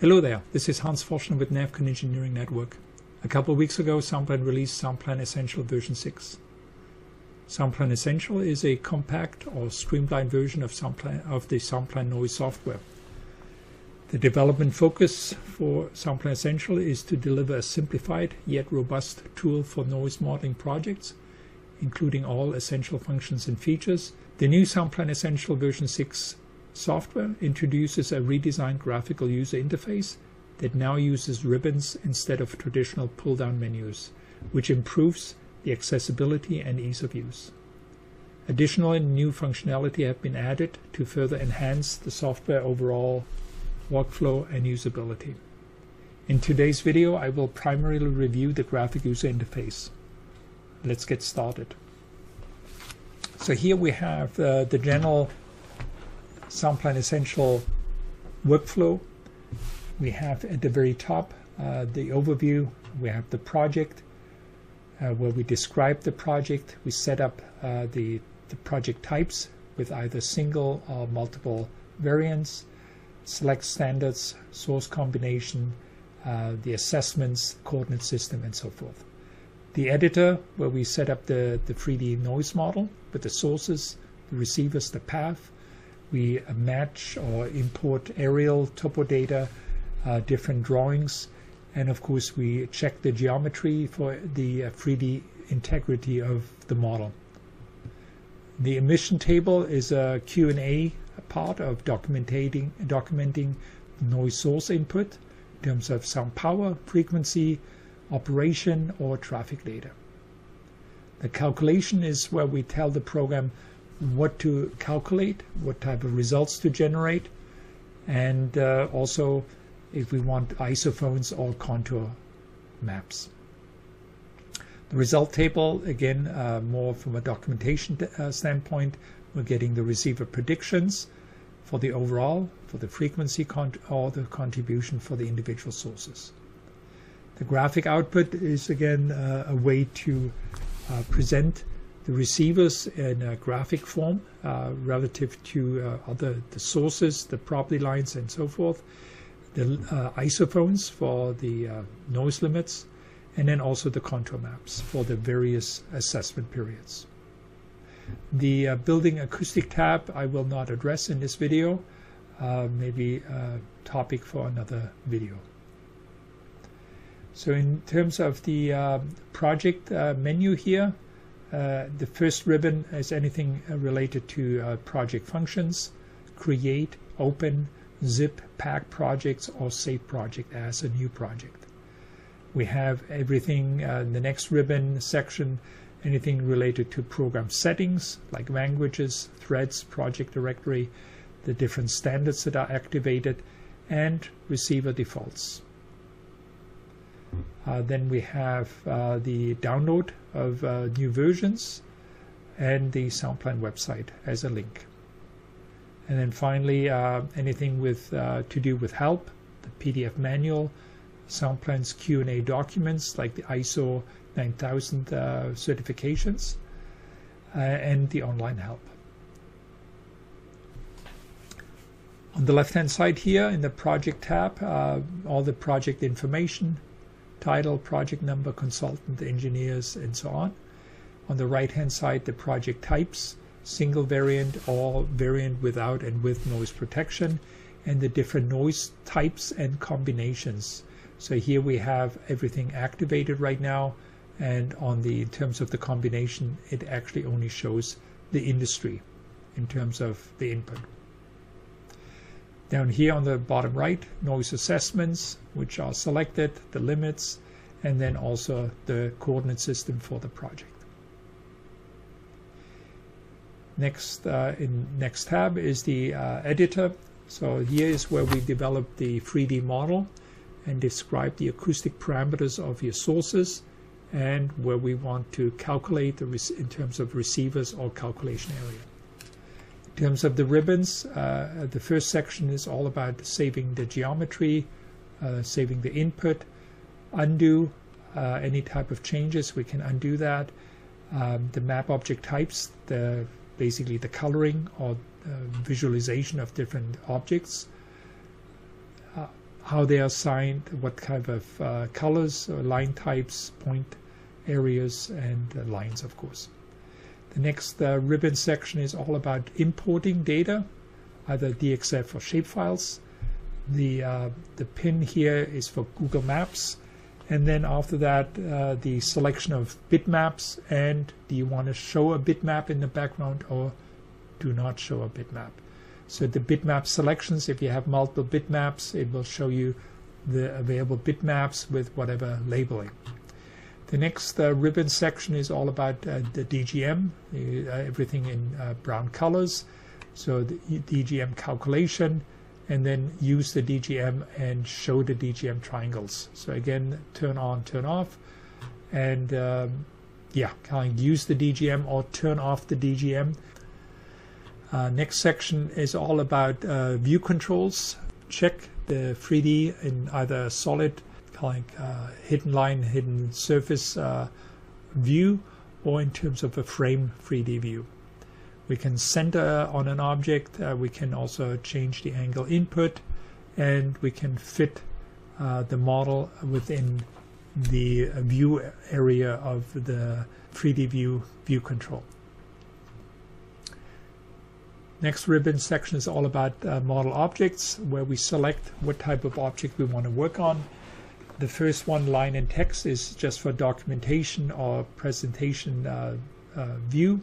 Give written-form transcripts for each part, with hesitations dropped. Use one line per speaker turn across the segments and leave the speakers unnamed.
Hello there, this is Hans Forschner with Navcon Engineering Network. A couple of weeks ago, SoundPLAN released SoundPLAN Essential version 6. SoundPLAN Essential is a compact or streamlined version of the SoundPLAN noise software. The development focus for SoundPLAN Essential is to deliver a simplified yet robust tool for noise modeling projects, including all essential functions and features. The new SoundPLAN Essential version 6 software introduces a redesigned graphical user interface that now uses ribbons instead of traditional pull-down menus, which improves the accessibility and ease of use. Additionally, new functionality have been added to further enhance the software overall workflow and usability. In today's video, I will primarily review the graphic user interface. Let's get started. So here we have the general SoundPLAN Essential workflow. We have at the very top the overview. We have the project where we describe the project. We set up the project types with either single or multiple variants, select standards, source combination, the assessments, coordinate system, and so forth. The editor, where we set up the 3D noise model with the sources, the receivers, the path. We match or import aerial topo data, different drawings, and of course we check the geometry for the 3D integrity of the model. The emission table is a Q&A part of documenting noise source input in terms of sound power, frequency, operation, or traffic data. The calculation is where we tell the program what to calculate, what type of results to generate, and also if we want isophones or contour maps. The result table, again, more from a documentation standpoint, we're getting the receiver predictions for the overall, for the frequency or the contribution for the individual sources. The graphic output is again a way to present the receivers in a graphic form relative to the sources, the property lines, and so forth. The isophones for the noise limits, and then also the contour maps for the various assessment periods. The building acoustic tab I will not address in this video, maybe a topic for another video. So in terms of the project menu here, the first ribbon is anything related to project functions, create, open, zip, pack projects, or save project as a new project. We have everything in the next ribbon section, anything related to program settings like languages, threads, project directory, the different standards that are activated, and receiver defaults. Then we have the download of new versions and the SoundPLAN website as a link. And then finally, anything with to do with help, the PDF manual, SoundPLAN's Q&A documents like the ISO 9000 certifications, and the online help. On the left-hand side here in the project tab, all the project information, title, project number, consultant, engineers, and so on. On the right-hand side, the project types, single variant or variant without and with noise protection, and the different noise types and combinations. So here we have everything activated right now, and in terms of the combination, it actually only shows the industry in terms of the input. Down here on the bottom right, noise assessments, which are selected, the limits, and then also the coordinate system for the project. Next, in next tab is the editor. So here is where we develop the 3D model and describe the acoustic parameters of your sources, and where we want to calculate in terms of receivers or calculation area. In terms of the ribbons, the first section is all about saving the geometry, saving the input, undo any type of changes, we can undo that. The map object types, basically the coloring or visualization of different objects. how they are assigned, what kind of colors, or line types, point areas, and lines, of course. The next ribbon section is all about importing data, either DXF or shapefiles. The pin here is for Google Maps, and then after that the selection of bitmaps, and do you want to show a bitmap in the background or do not show a bitmap. So the bitmap selections, if you have multiple bitmaps, it will show you the available bitmaps with whatever labeling. The next ribbon section is all about the DGM, everything in brown colors. So the DGM calculation, and then use the DGM and show the DGM triangles. So again, turn on, turn off, and yeah, kind of use the DGM or turn off the DGM. Next section is all about view controls. Check the 3D in either solid, kind of hidden line, hidden surface view, or in terms of a frame 3D view. We can center on an object, we can also change the angle input, and we can fit the model within the view area of the 3D view control. Next ribbon section is all about model objects, where we select what type of object we want to work on. The first one, line and text, is just for documentation or presentation view.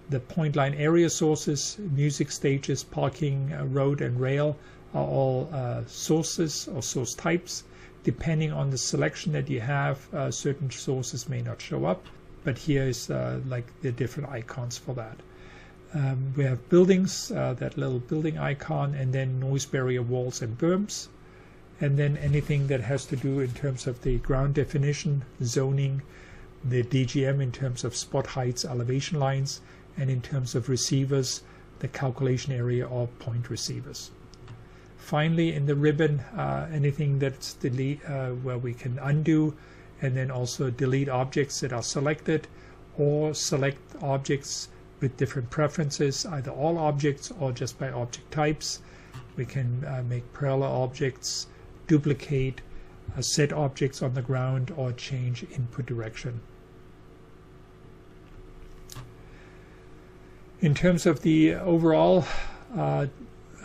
The point line area sources, music stages, parking, road, and rail are all sources or source types. Depending on the selection that you have, certain sources may not show up, but here is like the different icons for that. We have buildings, that little building icon, and then noise barrier walls and berms, and then anything that has to do in terms of the ground definition, zoning, the DGM in terms of spot heights, elevation lines, and in terms of receivers, the calculation area or point receivers. Finally, in the ribbon, anything that's delete, where we can undo and then also delete objects that are selected, or select objects with different preferences, either all objects or just by object types. We can make parallel objects, duplicate, set objects on the ground, or change input direction. In terms of the overall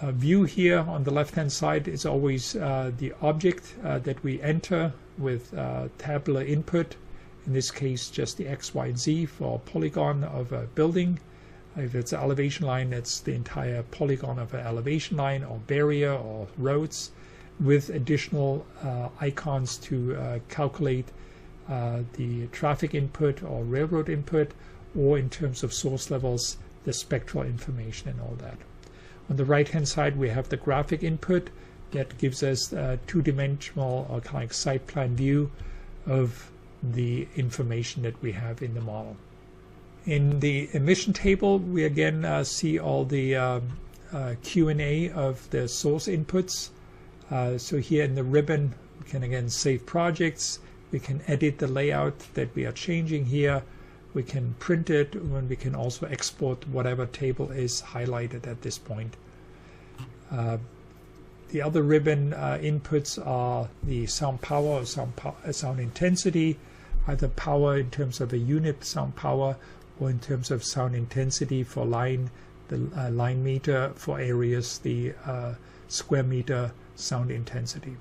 view here on the left hand side, is always the object that we enter with tabular input. In this case, just the X, Y, and Z for polygon of a building. If it's an elevation line, it's the entire polygon of an elevation line or barrier or roads, with additional icons to calculate the traffic input or railroad input, or in terms of source levels, the spectral information and all that. On the right hand side, we have the graphic input that gives us a two-dimensional or kind of like site plan view of the information that we have in the model. In the emission table, we again see all the Q&A of the source inputs. So here in the ribbon, we can again save projects. We can edit the layout that we are changing here. We can print it, and we can also export whatever table is highlighted at this point. The other ribbon inputs are the sound power or sound intensity, either power in terms of a unit sound power, or in terms of sound intensity for line, the line meter, for areas, the square meter sound intensity.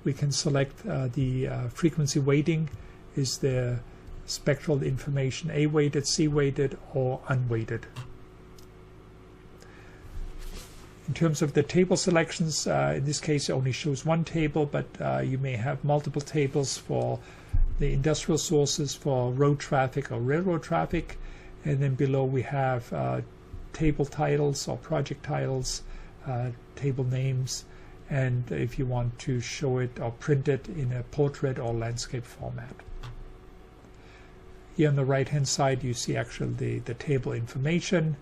We can select the frequency weighting, is the spectral information A-weighted, C-weighted, or unweighted. In terms of the table selections, in this case it only shows one table, but you may have multiple tables for the industrial sources, for road traffic or railroad traffic, and then below we have table titles or project titles, table names, and if you want to show it or print it in a portrait or landscape format. Here on the right hand side you see actually the table information,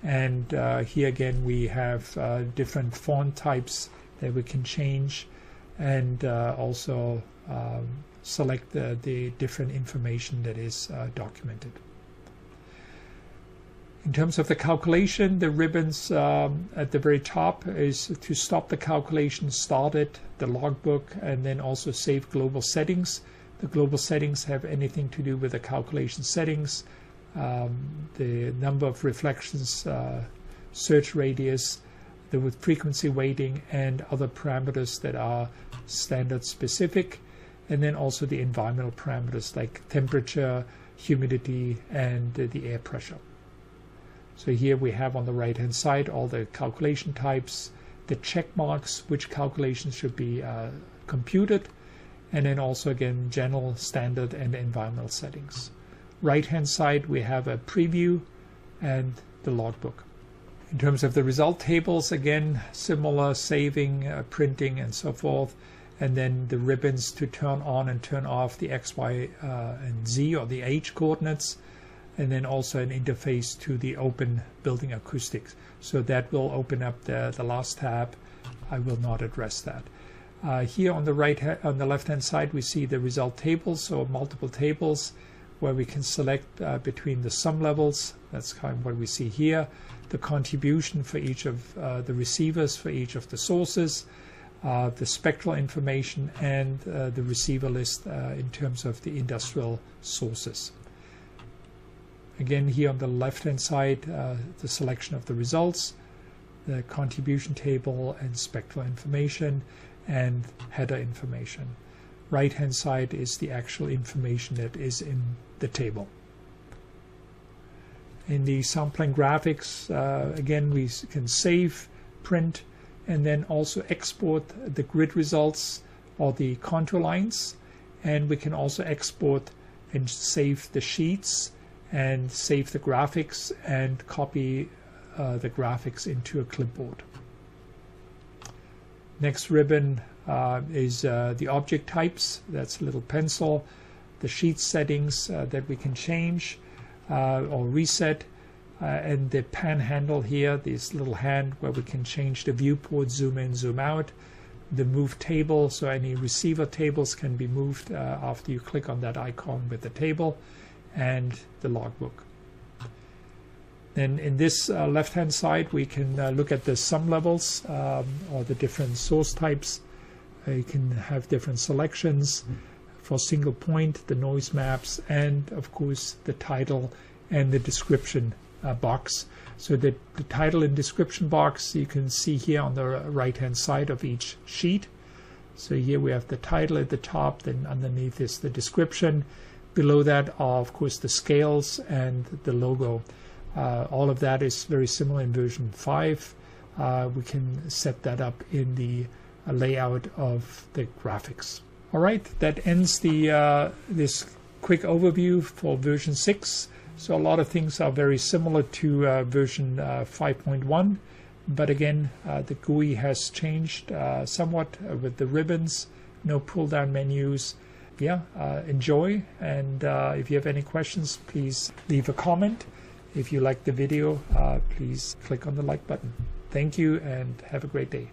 and here again we have different font types that we can change, and also select the different information that is documented. In terms of the calculation, the ribbons at the very top is to stop the calculation, start it, the logbook, and then also save global settings. The global settings have anything to do with the calculation settings, the number of reflections, search radius, the frequency weighting, and other parameters that are standard specific, and then also the environmental parameters like temperature, humidity, and the air pressure. So here we have on the right hand side all the calculation types, the check marks, which calculations should be computed, and then also again general, standard, and environmental settings. Right hand side we have a preview and the logbook. In terms of the result tables, again similar, saving, printing, and so forth, and then the ribbons to turn on and turn off the X, Y, and Z, or the H coordinates, and then also an interface to the open building acoustics. So that will open up the last tab. I will not address that. Here on the left hand side we see the result tables, so multiple tables where we can select between the sum levels. That's kind of what we see here. The contribution for each of the receivers for each of the sources, the spectral information, and the receiver list in terms of the industrial sources. Again, here on the left-hand side, the selection of the results, the contribution table and spectral information, and header information. Right-hand side is the actual information that is in the table. In the SoundPLAN graphics, again, we can save, print, and then also export the grid results or the contour lines. And we can also export and save the sheets, and save the graphics, and copy the graphics into a clipboard. Next ribbon is the object types. That's a little pencil. The sheet settings that we can change or reset, and the panhandle here, this little hand where we can change the viewport, zoom in, zoom out. The move table, so any receiver tables can be moved after you click on that icon with the table, and the logbook. Then in this left-hand side, we can look at the sum levels or the different source types. You can have different selections for single point, the noise maps, and of course the title and the description box. So the title and description box you can see here on the right-hand side of each sheet. So here we have the title at the top, then underneath is the description. Below that are, of course, the scales and the logo. All of that is very similar in version 5. We can set that up in the layout of the graphics. All right, that ends this quick overview for version 6. So a lot of things are very similar to version 5.1. But again, the GUI has changed somewhat with the ribbons, no pull-down menus. Yeah, enjoy, and if you have any questions, please leave a comment. If you like the video, please click on the like button. Thank you, and have a great day.